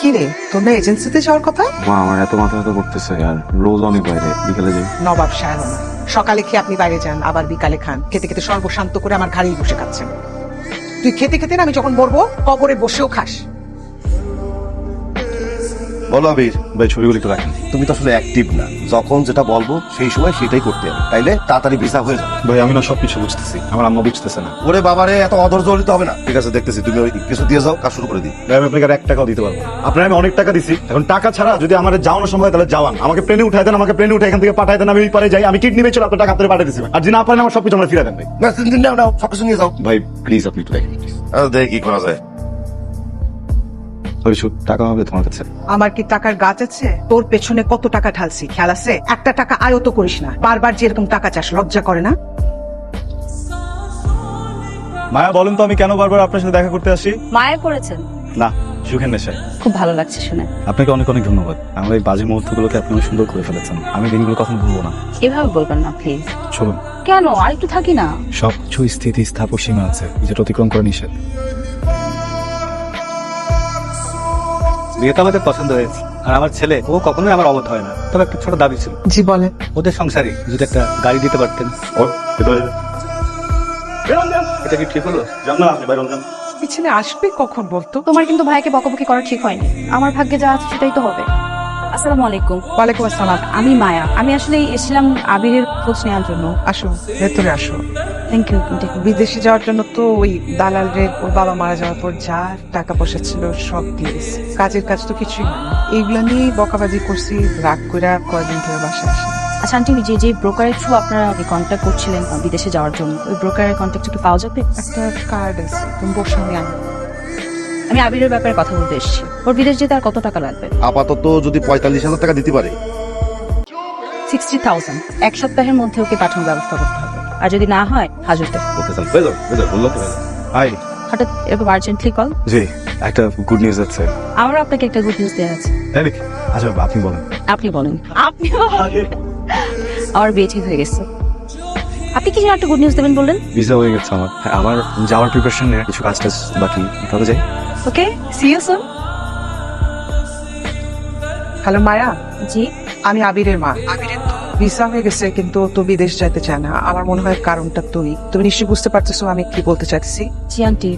কি রে, তোমরা এজেন্সিতে যাওয়ার কথা? মা আমার এত মাথা ব্যথা করতেছে আর রোজ অনেক বাইরে বিকেলে যাই। নবাব সাহেব না, সকালে খেয়ে আপনি বাইরে যান, আবার বিকালে খান, খেতে খেতে সর্বশান্ত করে আমার ঘাড়েই বসে খাচ্ছেন। তুই খেতে খেতে না আমি যখন মরবো কবরে বসেও খাস। বলো আবির ভাই, ছবিগুলো একটু রাখেন। তুমি তো আসলে অ্যাক্টিভ না, যখন যেটা বলবো সেই সময় সেটাই করতে হবে, তাইলে তাড়াতাড়ি ভিসা হয়ে যাবে। ভাই আমি না সবকিছু বুঝতেছি, আমার আম্মা বুঝতেছে না। ওরে বাবারে, এত অধৈর্য হলে হবে না। ঠিক আছে, দেখতেছি, তুমি ওই কিছু দিয়ে যাও, কাজ শুরু করে দিই। ভাই আমি আপনাকে আর 1 টাকাও দিতে পারবো না। আপনার আমি অনেক টাকা দিছি, এখন টাকা ছাড়া যদি আমার যাওয়ানোর সময় তাহলে যাওয়ান, আমাকে প্লেনে উঠাই দেন, আমাকে প্লেনে উঠে এখান থেকে পাঠাই দেন, আমি ওই পারে যাই, আমি কিডনি বেচে আপনার টাকা আপনার পাঠিয়ে দিচ্ছি। আর যদি না পারেন আমার সবকিছু আমরা ফিরে দেন ভাই। না, নাও নাও, সবকিছু নিয়ে যাও। ভাই প্লিজ আপনি একটু দেখেন প্লিজ। দেখি কি করা যায়। টাকা হবে তোমার কাছে? আমার কি টাকার গাছ আছে? তোর পেছনে কত টাকা ঢালছি খেয়াল আছে? একটা টাকা আয়ত করিস না, বারবার যেরকম টাকা চাস, লজ্জা করে না? মায়া বলেন তো আমি কেন বারবার আপনার সাথে দেখা করতে আসি? মায়া করেছেন? না, সুখের নেশায়। খুব ভালো লাগছে শুনে। আপনাকে অনেক অনেক ধন্যবাদ। আমার এই বাজে মুহূর্তগুলোকে আপনি অনেক সুন্দর করে ফেলেছেন, আমি দিনগুলো কখনো ভুলবো না। এভাবে বলবেন না প্লিজ। চলুন। কেন, আর একটু থাকি না। সবকিছু স্থিতি স্থাপক সীমা আছে, যেটা অতিক্রম করা নিষেধ। বিয়ে তো আমাদের পছন্দ হয়েছে, আর আমার ছেলে ও কখনোই আমার অবধ হয় না। তবে একটা ছোট দাবি ছিল, জি বলে। ওদের সংসারে যদি একটা গাড়ি দিতে পারতেন। এটা কি ঠিক হলো? পিছনে আসবে কখন বলতো? তোমার কিন্তু ভাইকে বকাবকি করা ঠিক হয়নি। আমার ভাগ্যে যা আছে সেটাই তো হবে। আসসালামু আলাইকুম। ওয়ালাইকুম আসসালাম। আমি মায়া, আমি আসলে এসেছিলাম আবিরের খোঁজ নেওয়ার জন্য। আসো ভেতরে আসো। Thank you. বিদেশে যাওয়ার জন্য তো ওই দালাল রে ওর বাবা মারা যাওয়ার পর যা টাকা পয়সা ছিল সব দিয়ে দিচ্ছে। কাজের কাজ তো কিছুই হয় না, এইগুলা নিয়ে বকাবাজি করছি, রাগ করে কয়দিন ধরে বাসায় আসি। আচ্ছা আন্টি, যে ব্রোকারের থ্রু আপনারা কন্ট্যাক্ট করছিলেন বিদেশে যাওয়ার জন্য, ওই ব্রোকারের কন্ট্যাক্ট কি পাওয়া যাবে? একটা কার্ড আছে, তুমি বসে আমি আনি। আমি আবিরের ব্যাপারে কথা বলতে এসেছি। ওর বিদেশ যেতে আর কত টাকা লাগবে? আপাতত যদি 45,000 টাকা দিতে পারে। 60,000। 1 সপ্তাহের মধ্যে ওকে পাঠানোর ব্যবস্থা করতে হবে, আর যদি না হয় হাজতে। হাই। হঠাৎ এরকম আর্জেন্টলি কল? জি, একটা গুড নিউজ আছে। আমারও আপনাকে একটা গুড নিউজ দেওয়া আছে। তাই নাকি? আচ্ছা আপনি বলেন। আপনি বলেন। আপনি আমার বিয়ে ঠিক হয়ে গেছে। আপনি কি যেন একটা গুড নিউজ দেবেন বললেন? ভিসা হয়ে গেছে আমার। আমার যাওয়ার প্রিপারেশন নিয়ে কিছু কাজ টাজ বাকি, তবে যাই। ওকে, সি ইউ সুন। হ্যালো মায়া, জি। আমি আবিরের মা। আবিরের তো ভিসা হয়ে গেছে, কিন্তু ও তো বিদেশ যেতে চায় না। আমার মনে হয় কারণটা তুমি নিশ্চয়ই বুঝতে পারতেছো আমি কি বলতে চাইছি। জি আন্টি,